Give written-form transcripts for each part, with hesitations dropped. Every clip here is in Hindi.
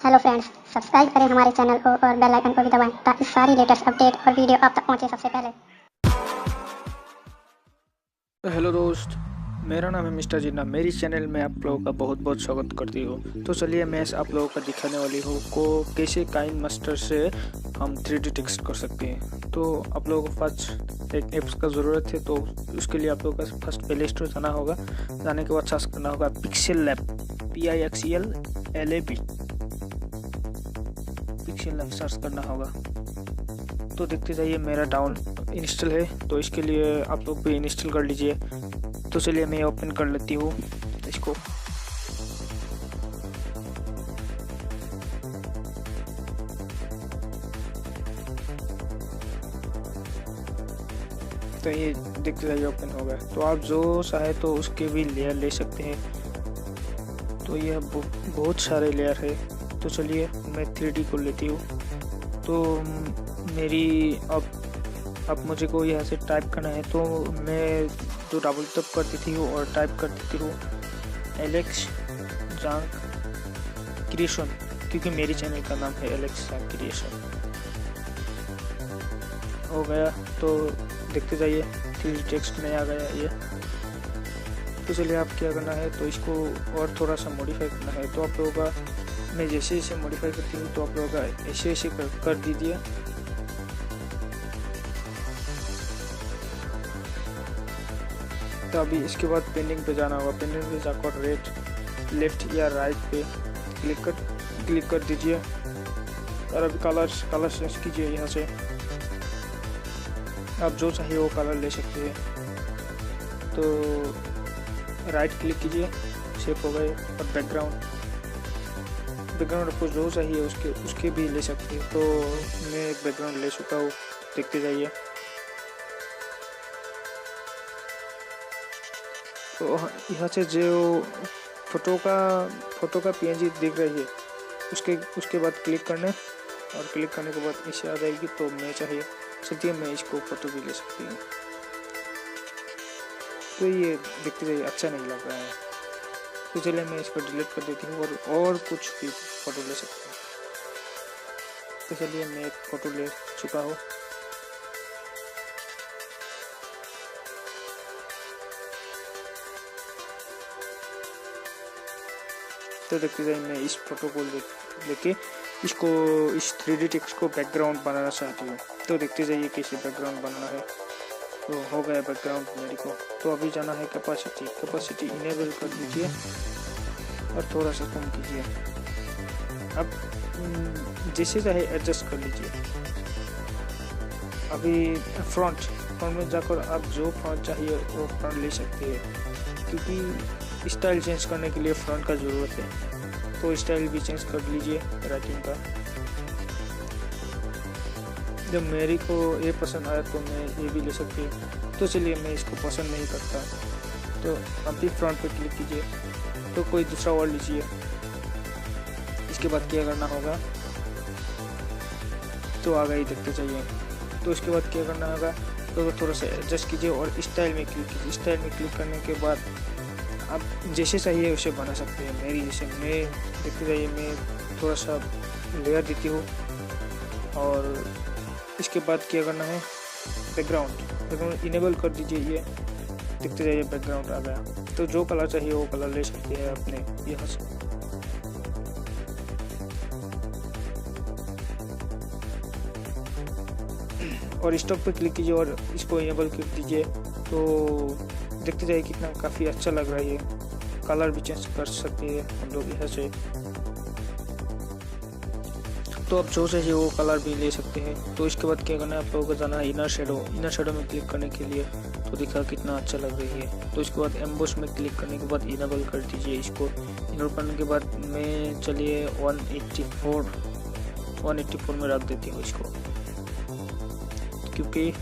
हेलो फ्रेंड्स, सब्सक्राइब करें हमारे चैनल को और बेल आइकन को भी दबाएं ताकि सारी लेटेस्ट अपडेट और वीडियो आप तक पहुंचे सबसे पहले। हेलो दोस्त, मेरा नाम है मिस्टर जिन्ना। मेरी चैनल में आप लोगों का बहुत बहुत स्वागत करती हूँ। तो चलिए मैं आप लोगों को दिखाने वाली हूँ को कैसे काइन मास्टर से हम 3D टेक्स्ट कर सकते हैं। तो आप लोगों को फर्स्ट एक ऐप्स का ज़रूरत है, तो उसके लिए आप लोगों का फर्स्ट प्ले स्टोर जाना होगा। जाने के बाद सर्च करना होगा pixel lab, PIXELLAB, pixel lab search करना होगा। तो देखते जाइए मेरा डाउन इंस्टॉल है, तो इसके लिए आप लोग भी इंस्टॉल कर लीजिए। तो चलिए मैं ओपन कर लेती हूँ इसको। तो ये देखते जाइए ओपन हो गया। तो आप जो चाहे तो उसके भी लेयर ले सकते हैं। तो ये बहुत सारे लेयर है। तो चलिए मैं 3D को लेती हूँ। तो मेरी अब मुझे को यहाँ से टाइप करना है, तो मैं जो डबल टैप कर देती हूँ और टाइप कर देती हूँ एलेक्स जांग क्रिएशन, क्योंकि मेरी चैनल का नाम है एलेक्स जांग क्रिएशन। हो गया। तो देखते जाइए 3D टेक्स्ट में आ गया ये। तो चलिए आप क्या करना है, तो इसको और थोड़ा सा मॉडिफाई करना है। तो आप लोगों का मैं जैसे जैसे मॉडिफाई करती हूँ, तो आप लोगों का ऐसे ऐसे कर दीजिए। तो अभी इसके बाद पेंडिंग पे जाना होगा। पेंडिंग पे जाकर रेट लेफ्ट या राइट पे क्लिक कर दीजिए। और अभी कलर चेंज कीजिए। यहाँ से आप जो चाहिए वो कलर ले सकते हैं। तो राइट क्लिक कीजिए, सेव हो गए। और बैकग्राउंड आपको जो चाहिए उसके भी ले सकते हैं। तो मैं एक बैकग्राउंड ले चुका हूँ, देखते जाइए। तो यहाँ से जो फोटो का PNG दिख रही है, उसके बाद क्लिक करना, और क्लिक करने के बाद इसे आ जाएगी। तो मैं चाहिए चलिए मैं इसको फोटो भी ले सकती हूँ। तो ये देखते जाइए अच्छा नहीं लग रहा है, तो चलिए मैं इसको डिलीट कर देती हूँ और कुछ भी फोटो ले सकती हूँ। तो चलिए मैं एक फ़ोटो ले चुका हूँ। तो देखते जाइए मैं इस फोटो को लेके इस 3D टेक्स्ट को बैकग्राउंड बनाना चाहती हूँ। तो देखते जाइए कैसे बैकग्राउंड बनना है। तो हो गया बैकग्राउंड मेरे को। तो अभी जाना है कैपेसिटी इनेबल कर दीजिए और थोड़ा सा कम कीजिए। अब जैसे चाहे एडजस्ट कर लीजिए। अभी फ्रंट में जाकर आप जो फ्रंट चाहिए वो फ्रंट ले सकते हैं, क्योंकि स्टाइल चेंज करने के लिए फ्रंट का ज़रूरत है। तो स्टाइल भी चेंज कर लीजिए राइटिंग का। जब मेरी को ये पसंद आया तो मैं ये भी ले सकती हूँ। तो चलिए मैं इसको पसंद नहीं करता, तो अभी फ्रंट पे क्लिक कीजिए। तो कोई दूसरा वर्ड लीजिए। इसके बाद क्या करना होगा, तो आ गई देखते चाहिए। तो इसके बाद क्या करना होगा, तो थोड़ा सा एडजस्ट कीजिए और स्टाइल में क्लिक कीजिए। स्टाइल में क्लिक करने के बाद आप जैसे चाहिए उसे बना सकते हैं। मेरी जैसे मैं देखते जाइए, मैं थोड़ा सा लेयर देती हूँ। और इसके बाद क्या करना है, बैकग्राउंड इनेबल कर दीजिए। ये देखते जाइए बैकग्राउंड आ गया। तो जो कलर चाहिए वो कलर ले सकते हैं अपने यहाँ से। और स्टॉप पे क्लिक कीजिए और इसको इनेबल कर दीजिए। तो देखते जाइए कितना काफ़ी अच्छा लग रहा है। ये कलर भी चेंज कर सकते हैं हम लोग यहाँ से। तो आप जो चाहिए वो कलर भी ले सकते हैं। तो इसके बाद क्या करना है, आप लोगों को जाना है इनर शेडो में क्लिक करने के लिए। तो दिखा कितना अच्छा लग रही है। तो इसके बाद एम्बोस में क्लिक करने के बाद इनेबल कर दीजिए इसको। इनेबल करने के बाद मैं चलिए 184 में रख देती हूँ इसको, क्योंकि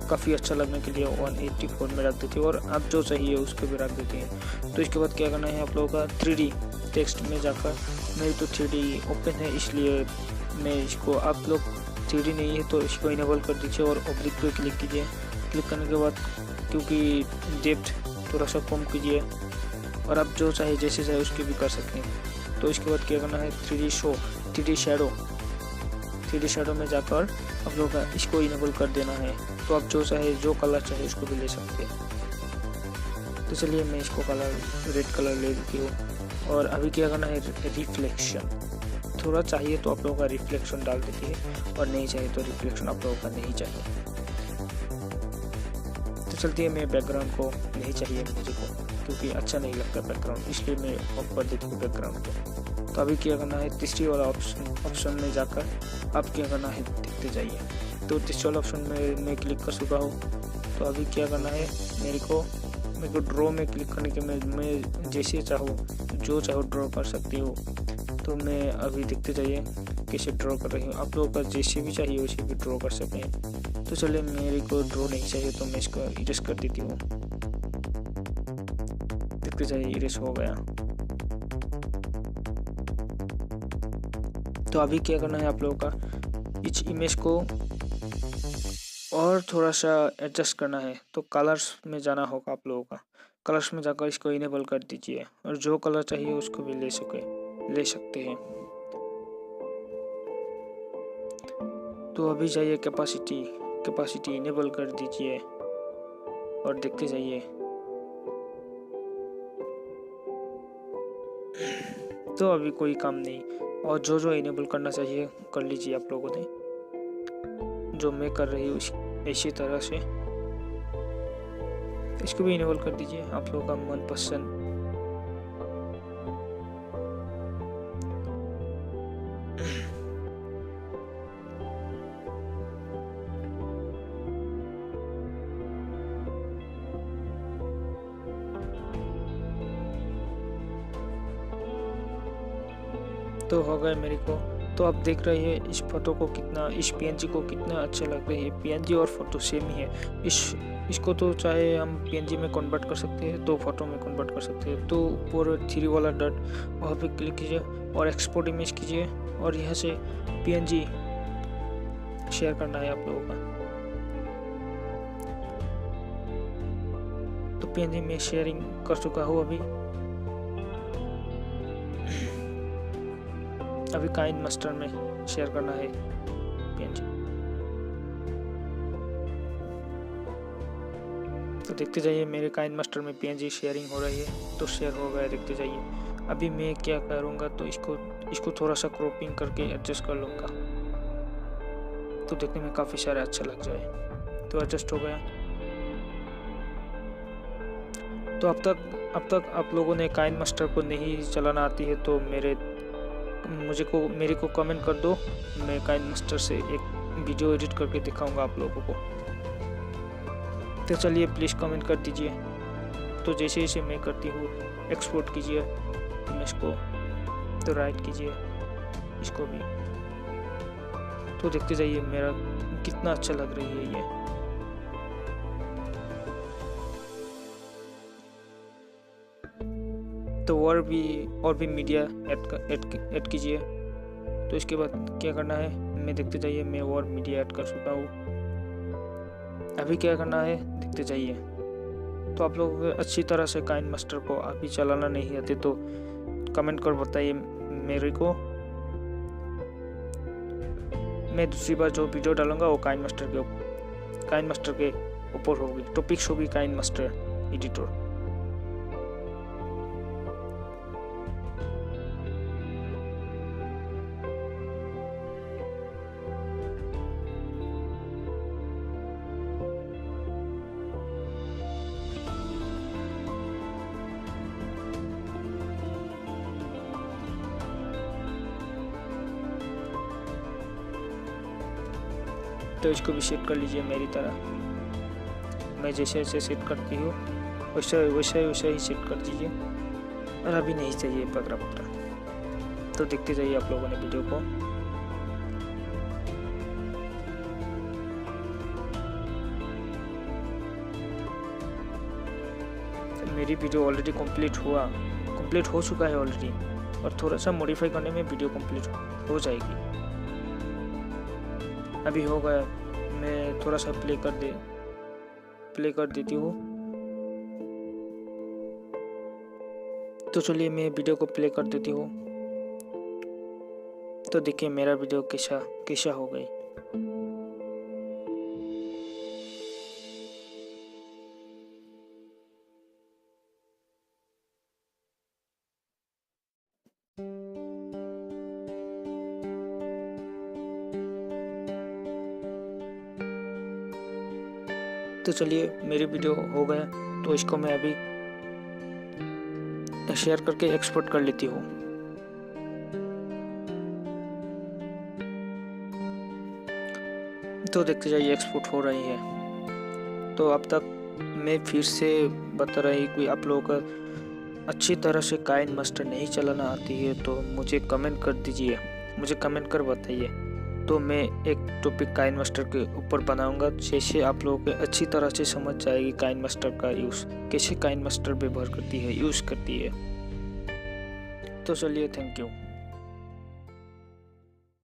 काफ़ी अच्छा लगने के लिए 184 में रख देती हूँ। और आप जो चाहिए उसको भी रख देते हैं। तो इसके बाद क्या करना है, आप लोगों का 3D टेक्स्ट में जाकर, मेरी तो 3D ओपन है इसलिए मैं इसको, आप लोग 3D नहीं है तो इसको इनेबल कर दीजिए और ऑब्जेक्ट पे क्लिक कीजिए। क्लिक करने के बाद क्योंकि डेप्थ थोड़ा सा कम कीजिए और आप जो चाहे जैसे चाहे उसकी भी कर सकते हैं। तो इसके बाद क्या करना है 3D शैडो में जाकर आप लोगों का इसको इनेबल कर देना है। तो आप जो कलर चाहे उसको भी ले सकते हैं। तो चलिए मैं इसको रेड कलर ले लेती हूँ। और अभी क्या करना है रिफ्लेक्शन, थोड़ा चाहिए तो आप लोगों का रिफ्लेक्शन डाल देती है, और नहीं चाहिए तो रिफ्लेक्शन आप लोगों का नहीं चाहिए। तो चलती है, मैं बैकग्राउंड को नहीं चाहिए मुझे को, क्योंकि अच्छा नहीं लगता बैकग्राउंड, इसलिए मैं ऑफ कर देती हूँ बैकग्राउंड को। तो अभी क्या करना है तीसरी वाला ऑप्शन में जाकर आप क्या करना है देखते जाइए। तो तीसरे वाला ऑप्शन में मैं क्लिक कर चुका हूँ। तो अभी क्या करना है मेरे को ड्रॉ में क्लिक करने के मैं जैसे चाहूँ जो चाहूँ ड्रॉ कर सकती हूँ। तो मैं अभी देखते जाइए कैसे ड्रॉ कर रही हूँ, आप लोगों का जैसे भी चाहिए वैसे भी ड्रॉ कर सकें। तो चलिए मेरे को ड्रॉ नहीं चाहिए तो मैं इसको इरेज कर देती हूँ। देखते जाइए इरेज हो गया। तो अभी क्या करना है आप लोगों का इस इमेज को और थोड़ा सा एडजस्ट करना है। तो कलर्स में जाना होगा आप लोगों का, कलर्स में जाकर इसको इनेबल कर दीजिए, और जो कलर चाहिए उसको भी ले सकते हैं। तो अभी जाइए कैपेसिटी इनेबल कर दीजिए और देखते जाइए। तो अभी कोई काम नहीं, और जो इनेबल करना चाहिए कर लीजिए आप लोगों ने, जो मैं कर रही हूँ इसी तरह से इसको भी इनेबल कर दीजिए आप लोगों का मनपसंद। तो हो गए मेरे को। तो आप देख रहे हैं इस फोटो को कितना, इस पीएनजी को कितना अच्छा लग रही है। पीएनजी और फोटो सेम ही है। इसको तो चाहे हम पीएनजी में कन्वर्ट कर सकते हैं तो फोटो में कन्वर्ट कर सकते हैं। तो ऊपर 3 वाला डॉट वहाँ पे क्लिक कीजिए और एक्सपोर्ट इमेज कीजिए, और यहाँ से पीएनजी शेयर करना है आप लोगों का। तो पीएनजी में शेयरिंग कर चुका हूँ। अभी काइंड मास्टर में शेयर करना है पीएनजी। तो देखते जाइए मेरे काइंड मास्टर में पीएनजी शेयरिंग हो रही है। तो शेयर हो गया, देखते जाइए। अभी मैं क्या करूँगा तो इसको थोड़ा सा क्रॉपिंग करके एडजस्ट कर लूँगा, तो देखने में काफ़ी सारा अच्छा लग जाए। तो एडजस्ट हो गया। तो अब तक आप लोगों ने काइंड मास्टर को नहीं चलाना आती है तो मेरे को कमेंट कर दो, मैं काइंड मास्टर से एक वीडियो एडिट करके दिखाऊंगा आप लोगों को। तो चलिए प्लीज़ कमेंट कर दीजिए। तो जैसे मैं करती हूँ, एक्सपोर्ट कीजिए इमेज को, तो राइट कीजिए इसको भी। तो देखते जाइए मेरा कितना अच्छा लग रही है ये। तो और भी मीडिया ऐड कीजिए। तो इसके बाद क्या करना है, मैं देखते जाइए मैं और मीडिया ऐड कर चुका हूँ। अभी क्या करना है देखते जाइए। तो आप लोग अच्छी तरह से काइंड मास्टर को अभी चलाना नहीं आते तो कमेंट कर बताइए मेरे को। मैं दूसरी बार जो वीडियो डालूंगा वो काइंड मास्टर के ऊपर होगी। टॉपिक्स होगी काइंड मास्टर एडिटर। तो इसको भी सेट कर लीजिए मेरी तरह। मैं जैसे सेट करती हूँ वैसे ही सेट कर दीजिए। और अभी नहीं चाहिए पकड़ा। तो देखते जाइए आप लोगों ने वीडियो को। मेरी वीडियो ऑलरेडी कंप्लीट हो चुका है ऑलरेडी, और थोड़ा सा मॉडिफाई करने में वीडियो कंप्लीट हो जाएगी। अभी हो गया, मैं थोड़ा सा प्ले कर देती हूँ। तो चलिए मैं वीडियो को प्ले कर देती हूँ। तो देखिए मेरा वीडियो कैसा हो गई। तो चलिए मेरी वीडियो हो गया, तो इसको मैं अभी शेयर करके एक्सपोर्ट कर लेती हूँ। तो देखते जाइए एक्सपोर्ट हो रही है। तो अब तक मैं फिर से बता रही कि आप लोगों का अच्छी तरह से काइन मास्टर नहीं चलाना आती है तो मुझे कमेंट कर दीजिए, मुझे कमेंट कर बताइए। तो मैं एक टॉपिक काइन मास्टर के ऊपर बनाऊंगा, जैसे आप लोगों को अच्छी तरह से समझ जाएगी काइन मास्टर का यूज़, कैसे काइन मास्टर व्यवहार करती है, यूज़ करती है। तो चलिए, थैंक यू।